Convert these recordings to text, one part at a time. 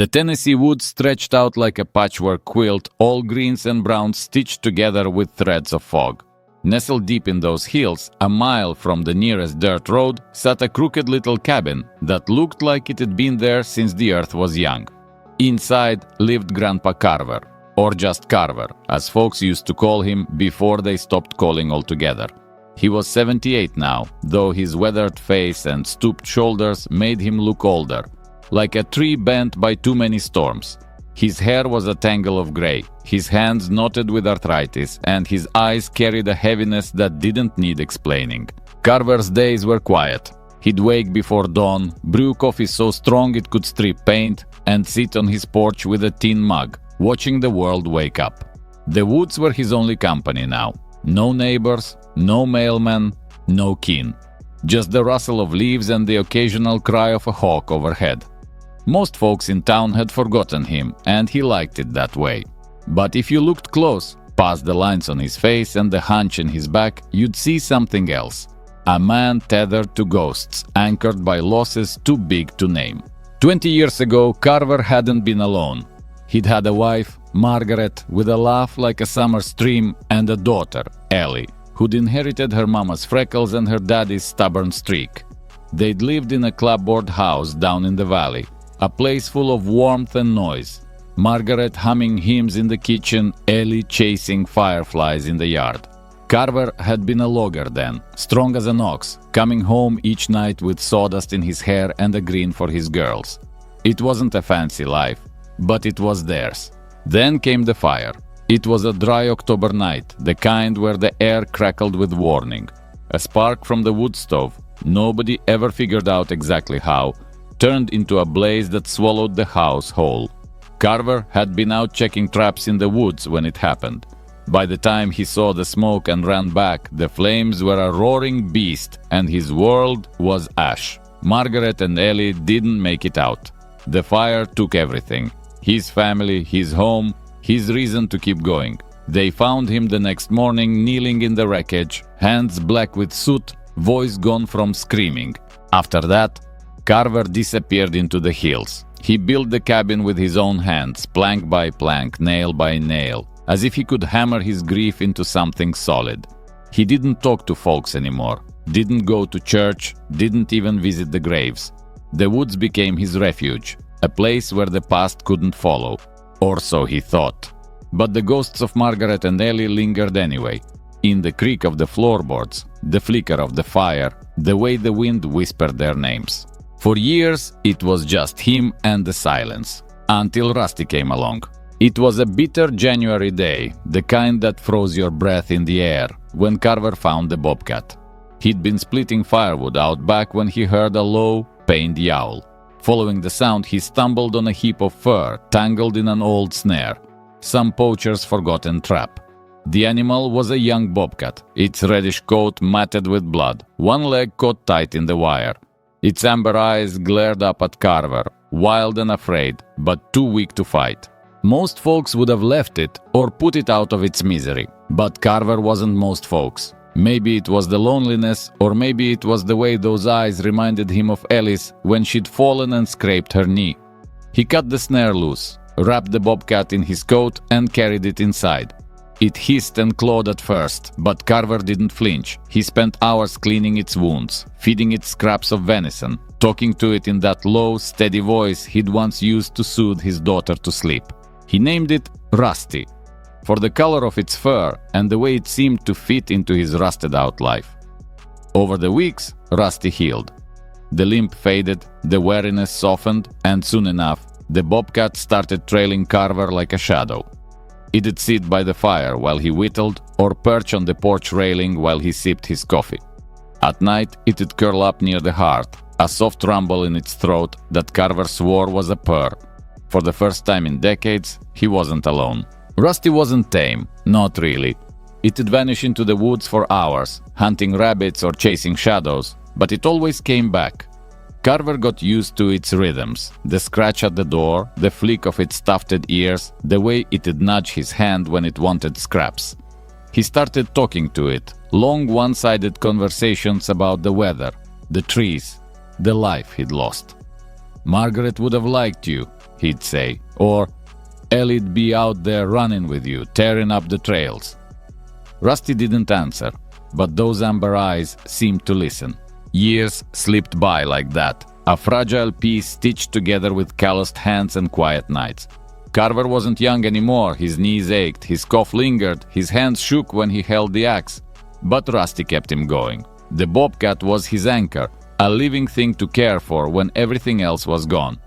The Tennessee woods stretched out like a patchwork quilt, all greens and browns stitched together with threads of fog. Nestled deep in those hills, a mile from the nearest dirt road, sat a crooked little cabin that looked like it had been there since the earth was young. Inside lived Grandpa Carver, or just Carver, as folks used to call him before they stopped calling altogether. He was 78 now, though his weathered face and stooped shoulders made him look older, like a tree bent by too many storms. His hair was a tangle of gray, his hands knotted with arthritis, and his eyes carried a heaviness that didn't need explaining. Carver's days were quiet. He'd wake before dawn, brew coffee so strong it could strip paint, and sit on his porch with a tin mug, watching the world wake up. The woods were his only company now. No neighbors, no mailman, no kin. Just the rustle of leaves and the occasional cry of a hawk overhead. Most folks in town had forgotten him, and he liked it that way. But if you looked close, past the lines on his face and the hunch in his back, you'd see something else. A man tethered to ghosts, anchored by losses too big to name. 20 years ago, Carver hadn't been alone. He'd had a wife, Margaret, with a laugh like a summer stream, and a daughter, Ellie, who'd inherited her mama's freckles and her daddy's stubborn streak. They'd lived in a clapboard house down in the valley, a place full of warmth and noise. Margaret humming hymns in the kitchen, Ellie chasing fireflies in the yard. Carver had been a logger then, strong as an ox, coming home each night with sawdust in his hair and a grin for his girls. It wasn't a fancy life, but it was theirs. Then came the fire. It was a dry October night, the kind where the air crackled with warning. A spark from the wood stove, nobody ever figured out exactly how, turned into a blaze that swallowed the house whole. Carver had been out checking traps in the woods when it happened. By the time he saw the smoke and ran back, the flames were a roaring beast and his world was ash. Margaret and Ellie didn't make it out. The fire took everything. His family, his home, his reason to keep going. They found him the next morning kneeling in the wreckage, hands black with soot, voice gone from screaming. After that, Carver disappeared into the hills. He built the cabin with his own hands, plank by plank, nail by nail, as if he could hammer his grief into something solid. He didn't talk to folks anymore, didn't go to church, didn't even visit the graves. The woods became his refuge, a place where the past couldn't follow. Or so he thought. But the ghosts of Margaret and Ellie lingered anyway. In the creak of the floorboards, the flicker of the fire, the way the wind whispered their names. For years, it was just him and the silence, until Rusty came along. It was a bitter January day, the kind that froze your breath in the air, when Carver found the bobcat. He'd been splitting firewood out back when he heard a low, pained yowl. Following the sound, he stumbled on a heap of fur, tangled in an old snare, some poacher's forgotten trap. The animal was a young bobcat, its reddish coat matted with blood, one leg caught tight in the wire. Its amber eyes glared up at Carver, wild and afraid, but too weak to fight. Most folks would have left it or put it out of its misery, but Carver wasn't most folks. Maybe it was the loneliness, or maybe it was the way those eyes reminded him of Alice when she'd fallen and scraped her knee. He cut the snare loose, wrapped the bobcat in his coat, and carried it inside. It hissed and clawed at first, but Carver didn't flinch. He spent hours cleaning its wounds, feeding it scraps of venison, talking to it in that low, steady voice he'd once used to soothe his daughter to sleep. He named it Rusty, for the color of its fur and the way it seemed to fit into his rusted-out life. Over the weeks, Rusty healed. The limp faded, the weariness softened, and soon enough, the bobcat started trailing Carver like a shadow. It'd sit by the fire while he whittled, or perch on the porch railing while he sipped his coffee. At night, it'd curl up near the hearth, a soft rumble in its throat that Carver swore was a purr. For the first time in decades, he wasn't alone. Rusty wasn't tame, not really. It'd vanish into the woods for hours, hunting rabbits or chasing shadows, but it always came back. Carver got used to its rhythms, the scratch at the door, the flick of its tufted ears, the way it'd nudge his hand when it wanted scraps. He started talking to it, long one-sided conversations about the weather, the trees, the life he'd lost. "Margaret would have liked you," he'd say, or Ellie'd be out there running with you, tearing up the trails. Rusty didn't answer, but those amber eyes seemed to listen. Years slipped by like that, a fragile piece stitched together with calloused hands and quiet nights. Carver wasn't young anymore, his knees ached, his cough lingered, his hands shook when he held the axe. But Rusty kept him going. The bobcat was his anchor, a living thing to care for when everything else was gone.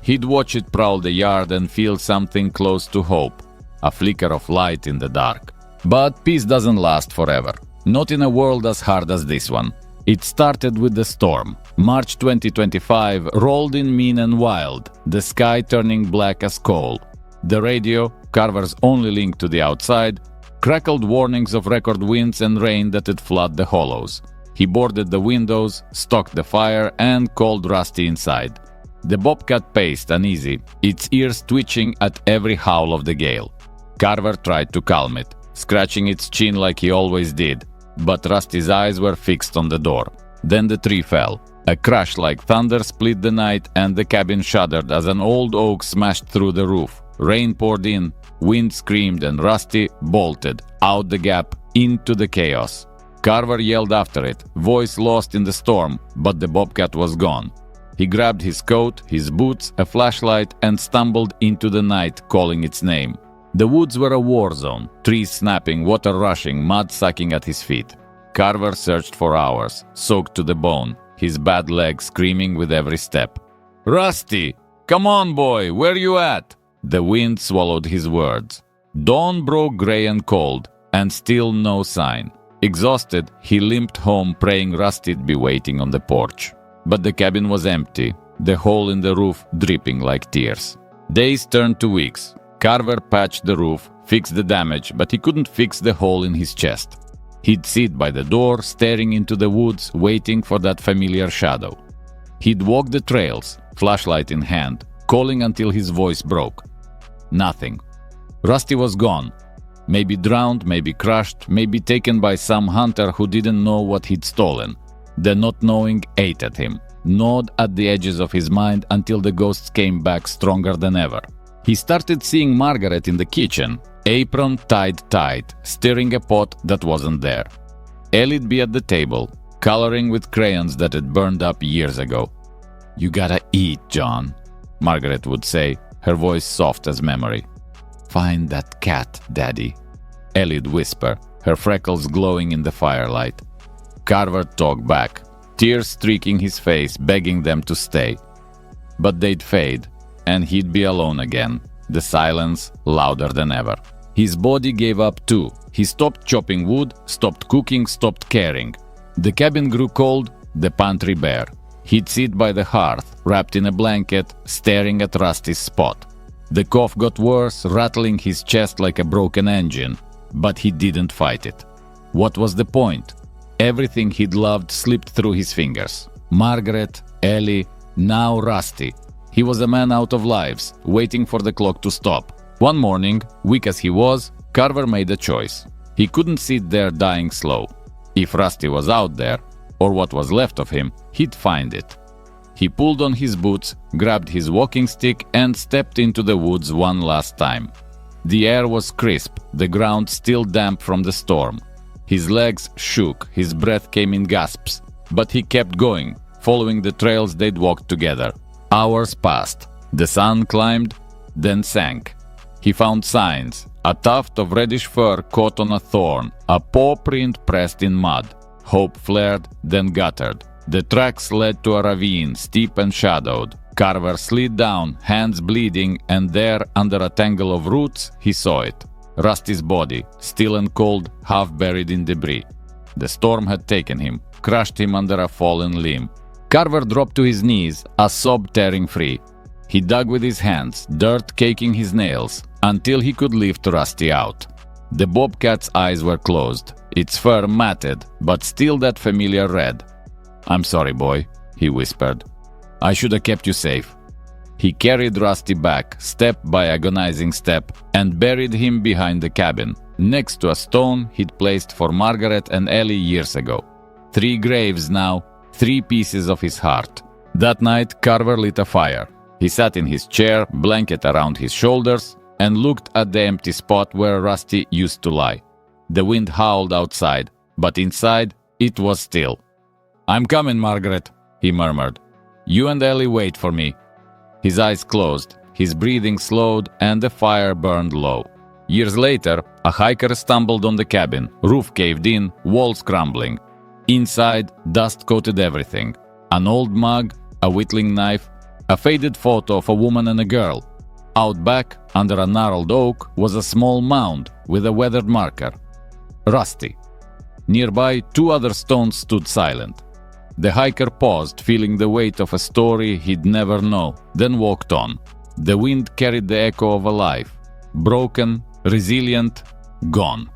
He'd watch it prowl the yard and feel something close to hope, a flicker of light in the dark. But peace doesn't last forever, not in a world as hard as this one. It started with the storm. March 2025 rolled in mean and wild, the sky turning black as coal. The radio, Carver's only link to the outside, crackled warnings of record winds and rain that'd flood the hollows. He boarded the windows, stoked the fire, and called Rusty inside. The bobcat paced uneasy, its ears twitching at every howl of the gale. Carver tried to calm it, scratching its chin like he always did, but Rusty's eyes were fixed on the door. Then the tree fell. A crash like thunder split the night, and the cabin shuddered as an old oak smashed through the roof. Rain poured in, wind screamed, and Rusty bolted out the gap into the chaos. Carver yelled after it, voice lost in the storm, but the bobcat was gone. He grabbed his coat, his boots, a flashlight, and stumbled into the night, calling its name. The woods were a war zone, trees snapping, water rushing, mud sucking at his feet. Carver searched for hours, soaked to the bone, his bad leg screaming with every step. "Rusty! Come on, boy! Where you at?" The wind swallowed his words. Dawn broke gray and cold, and still no sign. Exhausted, he limped home, praying Rusty'd be waiting on the porch. But the cabin was empty, the hole in the roof dripping like tears. Days turned to weeks. Carver patched the roof, fixed the damage, but he couldn't fix the hole in his chest. He'd sit by the door, staring into the woods, waiting for that familiar shadow. He'd walk the trails, flashlight in hand, calling until his voice broke. Nothing. Rusty was gone. Maybe drowned, maybe crushed, maybe taken by some hunter who didn't know what he'd stolen. The not knowing ate at him, gnawed at the edges of his mind until the ghosts came back stronger than ever. He started seeing Margaret in the kitchen, apron tied tight, stirring a pot that wasn't there. Ellie'd be at the table, coloring with crayons that had burned up years ago. "You gotta eat, John," Margaret would say, her voice soft as memory. "Find that cat, Daddy," Ellie'd whisper, her freckles glowing in the firelight. Carver talked back, tears streaking his face, begging them to stay. But they'd fade, and he'd be alone again, the silence louder than ever. His body gave up too. He stopped chopping wood, stopped cooking, stopped caring. The cabin grew cold, the pantry bare. He'd sit by the hearth, wrapped in a blanket, staring at Rusty's spot. The cough got worse, rattling his chest like a broken engine, but he didn't fight it. What was the point? Everything he'd loved slipped through his fingers. Margaret, Ellie, now Rusty. He was a man out of lives, waiting for the clock to stop. One morning, weak as he was, Carver made a choice. He couldn't sit there dying slow. If Rusty was out there, or what was left of him, he'd find it. He pulled on his boots, grabbed his walking stick, and stepped into the woods one last time. The air was crisp, the ground still damp from the storm. His legs shook, his breath came in gasps, but he kept going, following the trails they'd walked together. Hours passed. The sun climbed, then sank. He found signs, a tuft of reddish fur caught on a thorn, a paw print pressed in mud. Hope flared, then guttered. The tracks led to a ravine, steep and shadowed. Carver slid down, hands bleeding, and there, under a tangle of roots, he saw it. Rusty's body, still and cold, half buried in debris. The storm had taken him, crushed him under a fallen limb. Carver dropped to his knees, a sob tearing free. He dug with his hands, dirt caking his nails, until he could lift Rusty out. The bobcat's eyes were closed, its fur matted, but still that familiar red. "I'm sorry, boy," he whispered. "I should have kept you safe." He carried Rusty back, step by agonizing step, and buried him behind the cabin, next to a stone he'd placed for Margaret and Ellie years ago. 3 graves now, 3 pieces of his heart. That night, Carver lit a fire. He sat in his chair, blanket around his shoulders, and looked at the empty spot where Rusty used to lie. The wind howled outside, but inside it was still. "I'm coming, Margaret," he murmured. "You and Ellie wait for me." His eyes closed, his breathing slowed, and the fire burned low. Years later, a hiker stumbled on the cabin, roof caved in, walls crumbling. Inside, dust coated everything. An old mug, a whittling knife, a faded photo of a woman and a girl. Out back, under a gnarled oak, was a small mound with a weathered marker. Rusty. Nearby, 2 other stones stood silent. The hiker paused, feeling the weight of a story he'd never know, then walked on. The wind carried the echo of a life. Broken, resilient, gone.